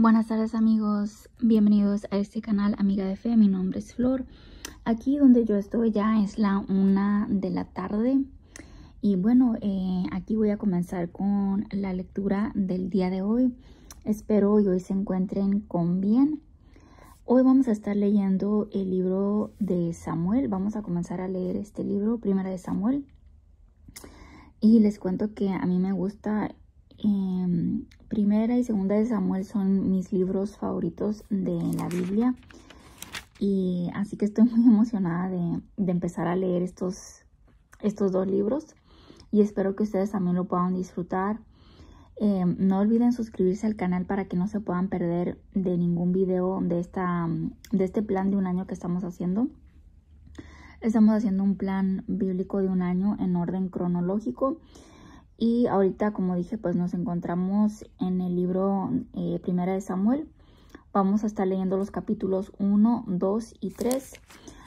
Buenas tardes amigos, bienvenidos a este canal Amiga de Fe. Mi nombre es Flor. Aquí donde yo estoy ya es la 1 de la tarde y bueno, aquí voy a comenzar con la lectura del día de hoy. Espero y hoy se encuentren con bien. Hoy vamos a estar leyendo el libro de Samuel. Vamos a comenzar a leer este libro, Primera de Samuel. Y les cuento que a mí me gusta. Primera y Segunda de Samuel son mis libros favoritos de la Biblia y así que estoy muy emocionada de empezar a leer estos dos libros y espero que ustedes también lo puedan disfrutar. No olviden suscribirse al canal para que no se puedan perder de ningún video de este plan de un año que estamos haciendo. Estamos haciendo un plan bíblico de un año en orden cronológico. Y ahorita, como dije, pues nos encontramos en el libro Primera de Samuel. Vamos a estar leyendo los capítulos 1, 2 y 3.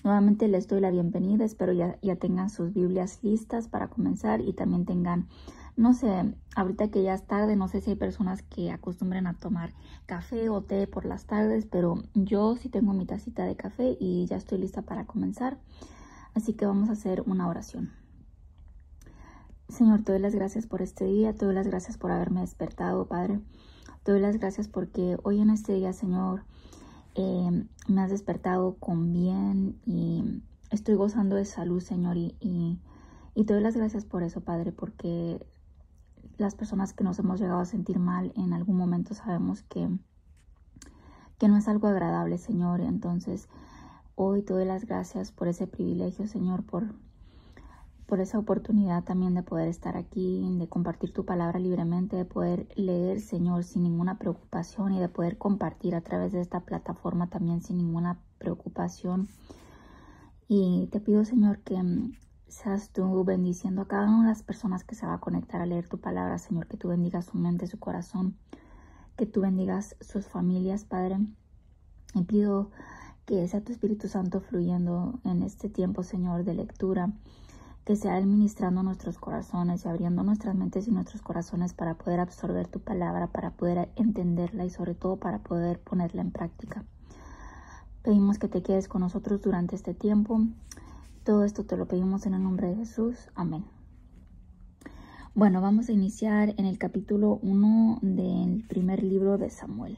Nuevamente les doy la bienvenida. Espero ya tengan sus Biblias listas para comenzar y también tengan, no sé, ahorita que ya es tarde, no sé si hay personas que acostumbren a tomar café o té por las tardes, pero yo sí tengo mi tacita de café y ya estoy lista para comenzar. Así que vamos a hacer una oración. Señor, te doy las gracias por este día, te doy las gracias por haberme despertado, Padre. Te doy las gracias porque hoy en este día, Señor, me has despertado con bien y estoy gozando de salud, Señor. Y te doy las gracias por eso, Padre, porque las personas que nos hemos llegado a sentir mal en algún momento sabemos que no es algo agradable, Señor. Entonces, hoy te doy las gracias por ese privilegio, Señor, por esa oportunidad también de poder estar aquí, de compartir tu palabra libremente, de poder leer, Señor, sin ninguna preocupación y de poder compartir a través de esta plataforma también sin ninguna preocupación. Y te pido, Señor, que seas tú bendiciendo a cada una de las personas que se va a conectar a leer tu palabra, Señor, que tú bendigas su mente, su corazón, que tú bendigas sus familias, Padre. Y pido que sea tu Espíritu Santo fluyendo en este tiempo, Señor, de lectura, que sea Él ministrando nuestros corazones y abriendo nuestras mentes y nuestros corazones para poder absorber tu palabra, para poder entenderla y sobre todo para poder ponerla en práctica. Pedimos que te quedes con nosotros durante este tiempo. Todo esto te lo pedimos en el nombre de Jesús. Amén. Bueno, vamos a iniciar en el capítulo 1 del primer libro de Samuel.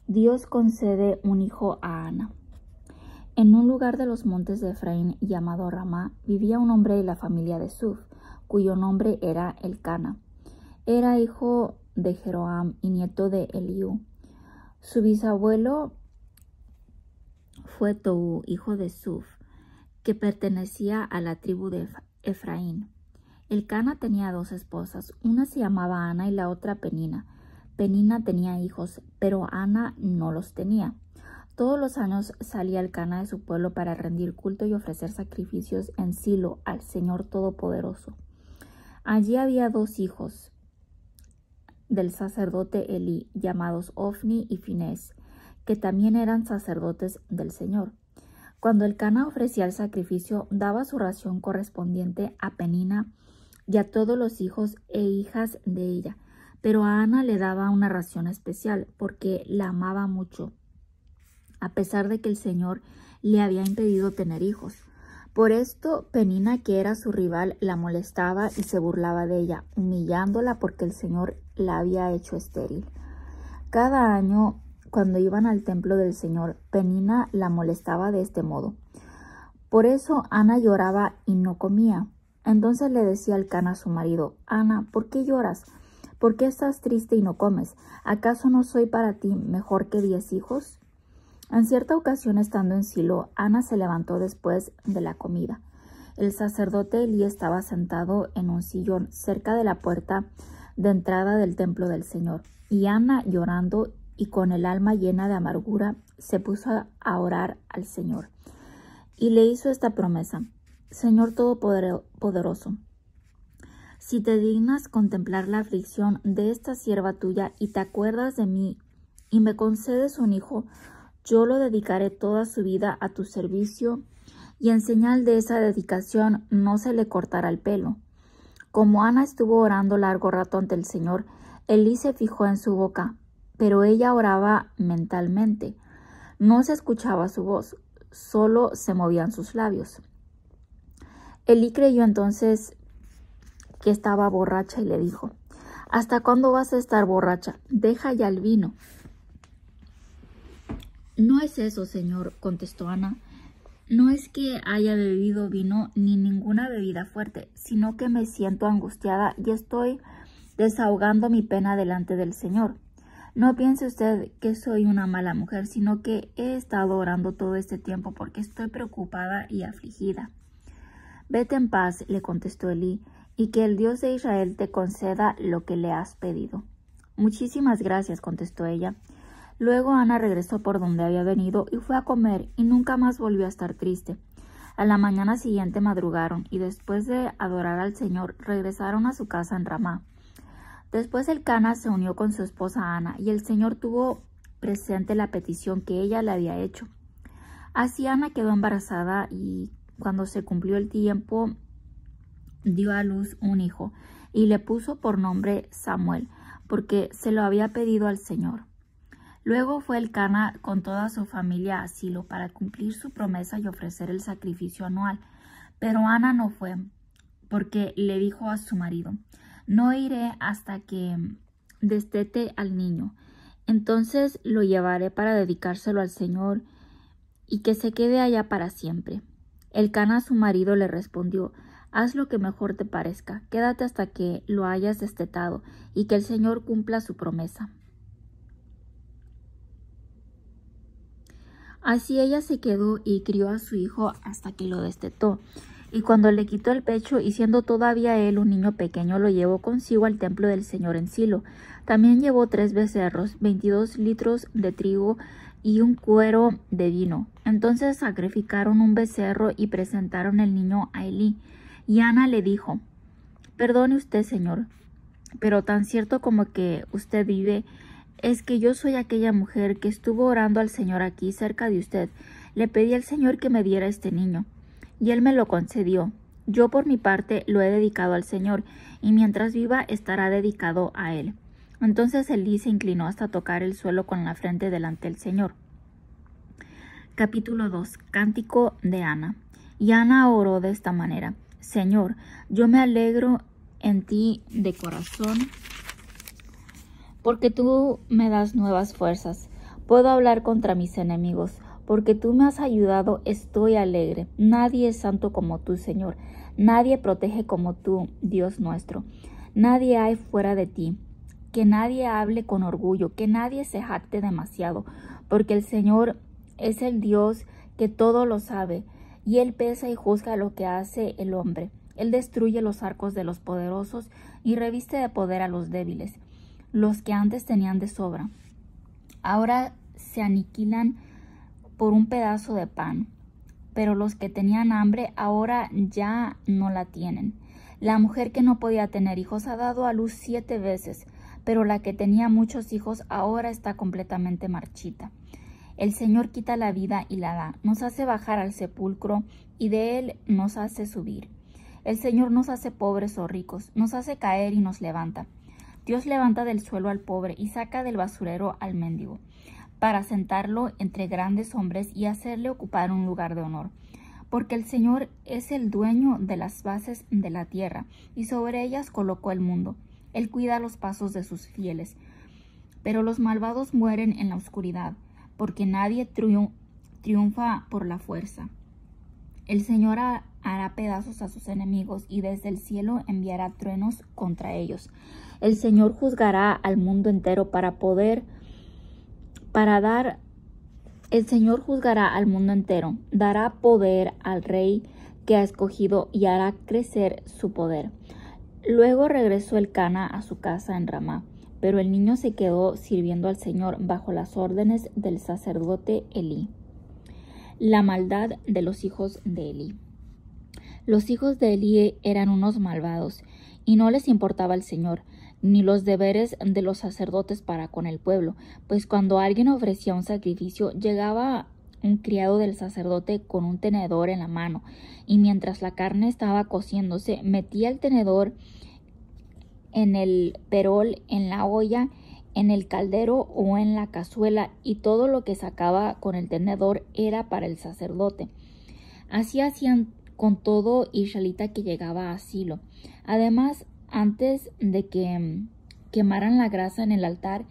Dios concede un hijo a Ana. En un lugar de los montes de Efraín llamado Ramá vivía un hombre de la familia de Suf, cuyo nombre era Elcana. Era hijo de Jeroam y nieto de Eliú. Su bisabuelo fue Tou, hijo de Suf, que pertenecía a la tribu de Efraín. Elcana tenía 2 esposas, una se llamaba Ana y la otra Penina. Penina tenía hijos, pero Ana no los tenía. Todos los años salía Elcana de su pueblo para rendir culto y ofrecer sacrificios en Silo al Señor Todopoderoso. Allí había 2 hijos del sacerdote Elí, llamados Ofni y Finés, que también eran sacerdotes del Señor. Cuando Elcana ofrecía el sacrificio, daba su ración correspondiente a Penina y a todos los hijos e hijas de ella, pero a Ana le daba una ración especial porque la amaba mucho, a pesar de que el Señor le había impedido tener hijos. Por esto, Penina, que era su rival, la molestaba y se burlaba de ella, humillándola porque el Señor la había hecho estéril. Cada año, cuando iban al templo del Señor, Penina la molestaba de este modo. Por eso Ana lloraba y no comía. Entonces le decía Elcana a su marido: Ana, ¿por qué lloras? ¿Por qué estás triste y no comes? ¿Acaso no soy para ti mejor que 10 hijos? En cierta ocasión, estando en Silo, Ana se levantó después de la comida. El sacerdote Elí estaba sentado en un sillón cerca de la puerta de entrada del templo del Señor. Y Ana, llorando y con el alma llena de amargura, se puso a orar al Señor. Y le hizo esta promesa: Señor Todopoderoso, si te dignas contemplar la aflicción de esta sierva tuya y te acuerdas de mí y me concedes un hijo, yo lo dedicaré toda su vida a tu servicio y en señal de esa dedicación no se le cortará el pelo. Como Ana estuvo orando largo rato ante el Señor, Elí se fijó en su boca, pero ella oraba mentalmente. No se escuchaba su voz, solo se movían sus labios. Elí creyó entonces que estaba borracha y le dijo: ¿Hasta cuándo vas a estar borracha? Deja ya el vino. No es eso, Señor, contestó Ana. No es que haya bebido vino ni ninguna bebida fuerte, sino que me siento angustiada y estoy desahogando mi pena delante del Señor. No piense usted que soy una mala mujer, sino que he estado orando todo este tiempo porque estoy preocupada y afligida. Vete en paz, le contestó Elí, y que el Dios de Israel te conceda lo que le has pedido. Muchísimas gracias, contestó ella. Luego Ana regresó por donde había venido y fue a comer, y nunca más volvió a estar triste. A la mañana siguiente madrugaron, y después de adorar al Señor, regresaron a su casa en Ramá. Después Elcana se unió con su esposa Ana, y el Señor tuvo presente la petición que ella le había hecho. Así Ana quedó embarazada, y cuando se cumplió el tiempo, dio a luz un hijo, y le puso por nombre Samuel, porque se lo había pedido al Señor. Luego fue Elcana con toda su familia a Silo para cumplir su promesa y ofrecer el sacrificio anual. Pero Ana no fue, porque le dijo a su marido: no iré hasta que destete al niño. Entonces lo llevaré para dedicárselo al Señor y que se quede allá para siempre. Elcana, su marido, le respondió: haz lo que mejor te parezca, quédate hasta que lo hayas destetado y que el Señor cumpla su promesa. Así ella se quedó y crió a su hijo hasta que lo destetó. Y cuando le quitó el pecho, y siendo todavía él un niño pequeño, lo llevó consigo al templo del Señor en Silo. También llevó 3 becerros, 22 litros de trigo y un cuero de vino. Entonces sacrificaron un becerro y presentaron el niño a Elí. Y Ana le dijo: perdone usted, Señor, pero tan cierto como que usted vive, es que yo soy aquella mujer que estuvo orando al Señor aquí cerca de usted. Le pedí al Señor que me diera este niño, y Él me lo concedió. Yo por mi parte lo he dedicado al Señor, y mientras viva estará dedicado a Él. Entonces Elí se inclinó hasta tocar el suelo con la frente delante del Señor. Capítulo 2. Cántico de Ana. Y Ana oró de esta manera: Señor, yo me alegro en ti de corazón, porque tú me das nuevas fuerzas. Puedo hablar contra mis enemigos. Porque tú me has ayudado, estoy alegre. Nadie es santo como tú, Señor. Nadie protege como tú, Dios nuestro. Nadie hay fuera de ti. Que nadie hable con orgullo, que nadie se jacte demasiado, porque el Señor es el Dios que todo lo sabe, y Él pesa y juzga lo que hace el hombre. Él destruye los arcos de los poderosos y reviste de poder a los débiles. Los que antes tenían de sobra, ahora se aniquilan por un pedazo de pan, pero los que tenían hambre ahora ya no la tienen. La mujer que no podía tener hijos ha dado a luz 7 veces, pero la que tenía muchos hijos ahora está completamente marchita. El Señor quita la vida y la da, nos hace bajar al sepulcro y de él nos hace subir. El Señor nos hace pobres o ricos, nos hace caer y nos levanta. Dios levanta del suelo al pobre y saca del basurero al mendigo, para sentarlo entre grandes hombres y hacerle ocupar un lugar de honor. Porque el Señor es el dueño de las bases de la tierra, y sobre ellas colocó el mundo. Él cuida los pasos de sus fieles. Pero los malvados mueren en la oscuridad, porque nadie triunfa por la fuerza. El Señor hará pedazos a sus enemigos, y desde el cielo enviará truenos contra ellos. El Señor juzgará al mundo entero el Señor juzgará al mundo entero, dará poder al rey que ha escogido y hará crecer su poder. Luego regresó Elcana a su casa en Ramá, pero el niño se quedó sirviendo al Señor bajo las órdenes del sacerdote Elí. La maldad de los hijos de Elí. Los hijos de Elí eran unos malvados, y no les importaba el Señor, ni los deberes de los sacerdotes para con el pueblo, pues cuando alguien ofrecía un sacrificio, llegaba un criado del sacerdote con un tenedor en la mano, y mientras la carne estaba cociéndose, metía el tenedor en el perol en la olla en el caldero o en la cazuela, y todo lo que sacaba con el tenedor era para el sacerdote. Así hacían con todo israelita que llegaba a Silo. Además, antes de que quemaran la grasa en el altar,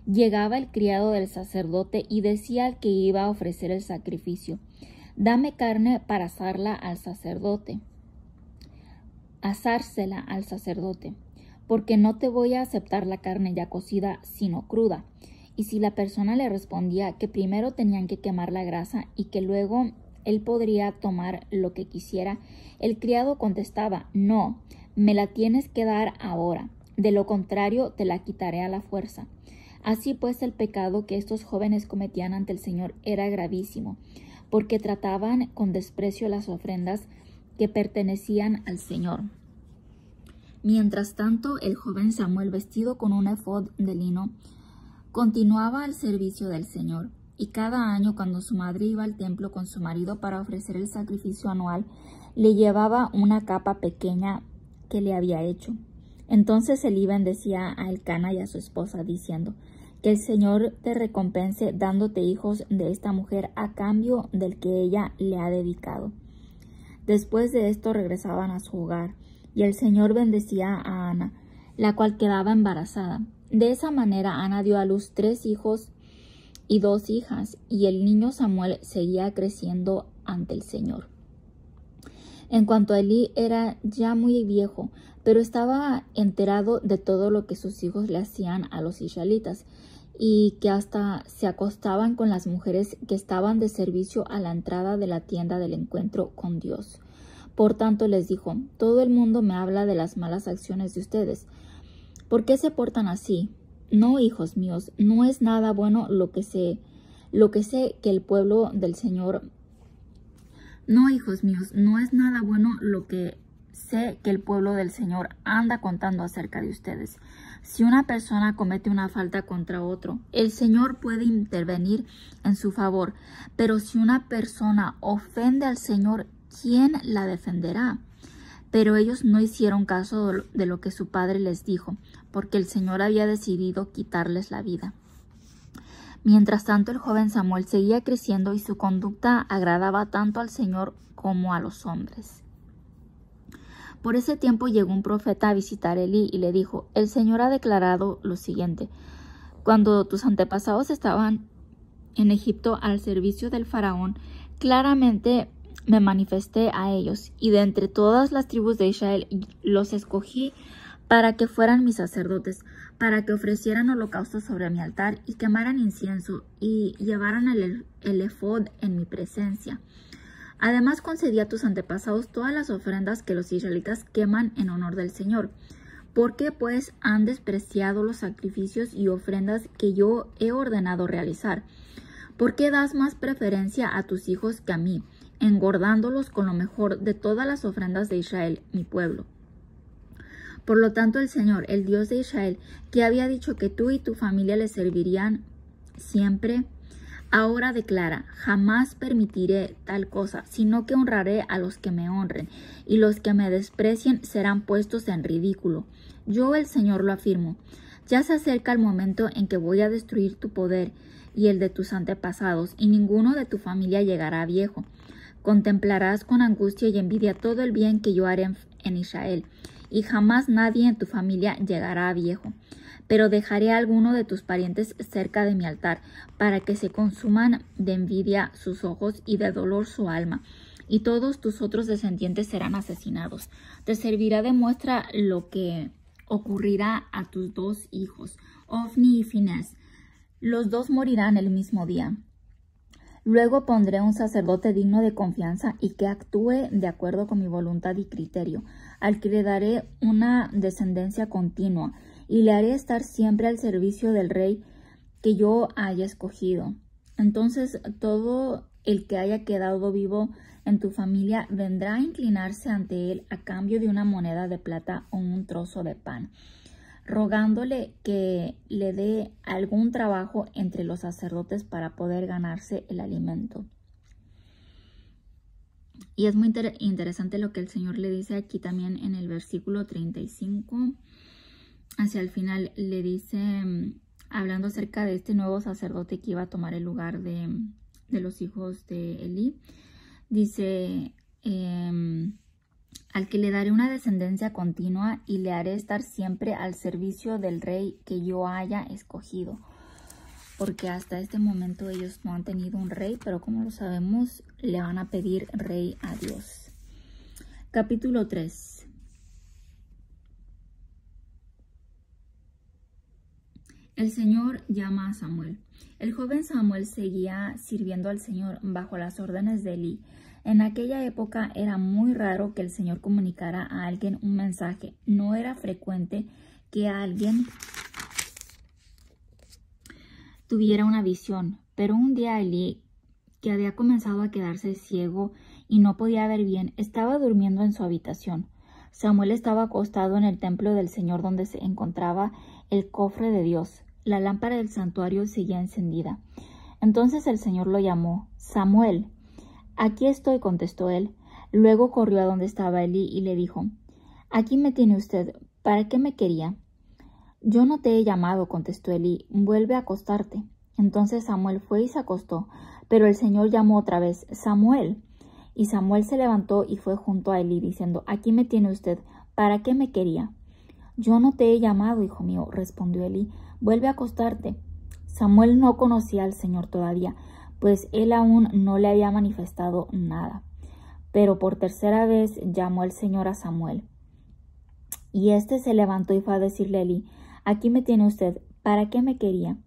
llegaba el criado del sacerdote y decía al que iba a ofrecer el sacrificio: dame carne para asársela al sacerdote, porque no te voy a aceptar la carne ya cocida, sino cruda. Y si la persona le respondía que primero tenían que quemar la grasa y que luego él podría tomar lo que quisiera, el criado contestaba: no, me la tienes que dar ahora, de lo contrario te la quitaré a la fuerza. Así pues, el pecado que estos jóvenes cometían ante el Señor era gravísimo, porque trataban con desprecio las ofrendas que pertenecían al Señor. Mientras tanto, el joven Samuel, vestido con un efod de lino, continuaba al servicio del Señor. Y cada año, cuando su madre iba al templo con su marido para ofrecer el sacrificio anual, le llevaba una capa pequeña que le había hecho. Entonces Elí bendecía a Elcana y a su esposa, diciendo: que el Señor te recompense dándote hijos de esta mujer a cambio del que ella le ha dedicado. Después de esto regresaban a su hogar, y el Señor bendecía a Ana, la cual quedaba embarazada. De esa manera Ana dio a luz 3 hijos y 2 hijas, y el niño Samuel seguía creciendo ante el Señor. En cuanto a Elí, era ya muy viejo, pero estaba enterado de todo lo que sus hijos le hacían a los israelitas, y que hasta se acostaban con las mujeres que estaban de servicio a la entrada de la tienda del encuentro con Dios. Por tanto les dijo: todo el mundo me habla de las malas acciones de ustedes. ¿Por qué se portan así? No, hijos míos, no es nada bueno lo que sé que el pueblo del Señor anda contando acerca de ustedes. Si una persona comete una falta contra otro, el Señor puede intervenir en su favor, pero si una persona ofende al Señor, ¿quién la defenderá? Pero ellos no hicieron caso de lo que su padre les dijo, porque el Señor había decidido quitarles la vida. Mientras tanto, el joven Samuel seguía creciendo y su conducta agradaba tanto al Señor como a los hombres. Por ese tiempo llegó un profeta a visitar a Elí y le dijo: el Señor ha declarado lo siguiente: cuando tus antepasados estaban en Egipto al servicio del faraón, claramente me manifesté a ellos, y de entre todas las tribus de Israel los escogí para que fueran mis sacerdotes, para que ofrecieran holocaustos sobre mi altar y quemaran incienso y llevaran el efod en mi presencia. Además concedí a tus antepasados todas las ofrendas que los israelitas queman en honor del Señor. ¿Por qué pues han despreciado los sacrificios y ofrendas que yo he ordenado realizar? ¿Por qué das más preferencia a tus hijos que a mí, engordándolos con lo mejor de todas las ofrendas de Israel, mi pueblo? Por lo tanto, el Señor, el Dios de Israel, que había dicho que tú y tu familia le servirían siempre, ahora declara: jamás permitiré tal cosa, sino que honraré a los que me honren, y los que me desprecien serán puestos en ridículo. Yo, el Señor, lo afirmo. Ya se acerca el momento en que voy a destruir tu poder y el de tus antepasados, y ninguno de tu familia llegará viejo. Contemplarás con angustia y envidia todo el bien que yo haré en Israel, y jamás nadie en tu familia llegará a viejo. Pero dejaré a alguno de tus parientes cerca de mi altar, para que se consuman de envidia sus ojos y de dolor su alma, y todos tus otros descendientes serán asesinados. Te servirá de muestra lo que ocurrirá a tus 2 hijos, Ofni y Finés. Los 2 morirán el mismo día. Luego pondré un sacerdote digno de confianza y que actúe de acuerdo con mi voluntad y criterio, al que le daré una descendencia continua, y le haré estar siempre al servicio del rey que yo haya escogido. Entonces todo el que haya quedado vivo en tu familia vendrá a inclinarse ante él a cambio de una moneda de plata o un trozo de pan, rogándole que le dé algún trabajo entre los sacerdotes para poder ganarse el alimento. Y es muy interesante lo que el Señor le dice aquí también en el versículo 35. Hacia el final le dice hablando acerca de este nuevo sacerdote que iba a tomar el lugar de los hijos de Elí. Dice, al que le daré una descendencia continua y le haré estar siempre al servicio del rey que yo haya escogido. Porque hasta este momento ellos no han tenido un rey, pero como lo sabemos, le van a pedir rey a Dios. Capítulo 3. El Señor llama a Samuel. El joven Samuel seguía sirviendo al Señor bajo las órdenes de Elí. En aquella época era muy raro que el Señor comunicara a alguien un mensaje. No era frecuente que alguien tuviera una visión, pero un día Elí, que había comenzado a quedarse ciego y no podía ver bien, estaba durmiendo en su habitación. Samuel estaba acostado en el templo del Señor donde se encontraba el cofre de Dios. La lámpara del santuario seguía encendida. Entonces el Señor lo llamó. Samuel. Aquí estoy, contestó él. Luego corrió a donde estaba Elí y le dijo, aquí me tiene usted. ¿Para qué me quería? Yo no te he llamado, contestó Elí. Vuelve a acostarte. Entonces Samuel fue y se acostó, pero el Señor llamó otra vez, Samuel. Y Samuel se levantó y fue junto a Elí, diciendo, aquí me tiene usted. ¿Para qué me quería? Yo no te he llamado, hijo mío, respondió Elí. Vuelve a acostarte. Samuel no conocía al Señor todavía, pues él aún no le había manifestado nada. Pero por tercera vez llamó el Señor a Samuel. Y éste se levantó y fue a decirle a Elí, aquí me tiene usted, ¿para qué me quería?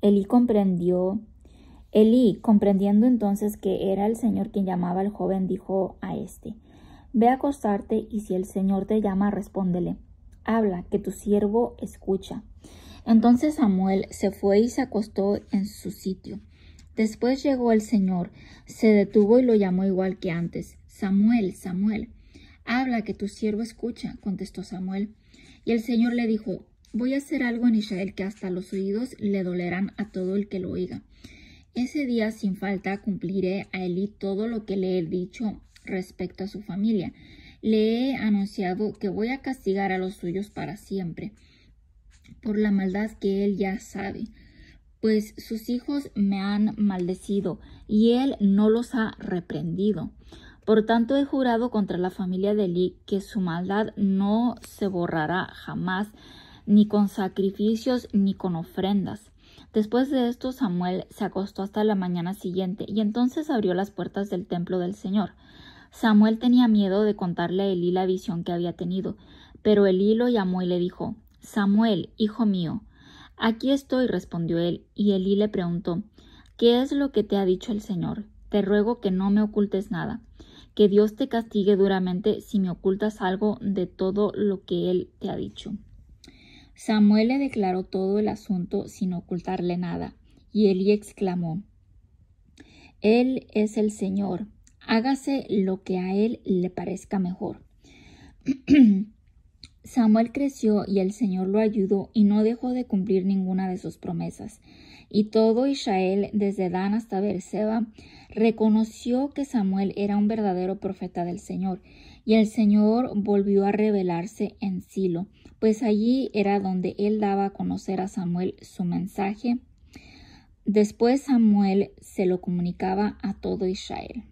Elí, comprendiendo entonces que era el Señor quien llamaba al joven, dijo a éste, ve a acostarte y si el Señor te llama, respóndele, habla, que tu siervo escucha. Entonces Samuel se fue y se acostó en su sitio. Después llegó el Señor, se detuvo y lo llamó igual que antes. Samuel, Samuel. Habla, que tu siervo escucha, contestó Samuel. Y el Señor le dijo, voy a hacer algo en Israel que hasta los oídos le dolerán a todo el que lo oiga. Ese día sin falta cumpliré a Elí todo lo que le he dicho respecto a su familia. Le he anunciado que voy a castigar a los suyos para siempre, por la maldad que él ya sabe, pues sus hijos me han maldecido y él no los ha reprendido. Por tanto he jurado contra la familia de Elí que su maldad no se borrará jamás, ni con sacrificios ni con ofrendas. Después de esto Samuel se acostó hasta la mañana siguiente y entonces abrió las puertas del templo del Señor. Samuel tenía miedo de contarle a Elí la visión que había tenido, pero Elí lo llamó y le dijo, Samuel, hijo mío. Aquí estoy, respondió él, y Elí le preguntó, ¿qué es lo que te ha dicho el Señor? Te ruego que no me ocultes nada, que Dios te castigue duramente si me ocultas algo de todo lo que él te ha dicho. Samuel le declaró todo el asunto sin ocultarle nada, y Elí exclamó, Él es el Señor, hágase lo que a él le parezca mejor. Samuel creció y el Señor lo ayudó y no dejó de cumplir ninguna de sus promesas. Y todo Israel, desde Dan hasta Beerseba, reconoció que Samuel era un verdadero profeta del Señor. Y el Señor volvió a revelarse en Silo, pues allí era donde él daba a conocer a Samuel su mensaje. Después Samuel se lo comunicaba a todo Israel.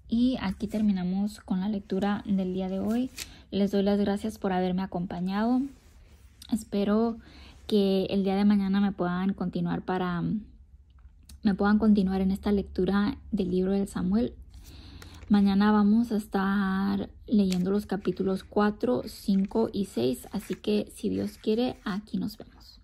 Y aquí terminamos con la lectura del día de hoy. Les doy las gracias por haberme acompañado. Espero que el día de mañana me puedan continuar en esta lectura del libro de Samuel. Mañana vamos a estar leyendo los capítulos 4, 5 y 6. Así que si Dios quiere, aquí nos vemos.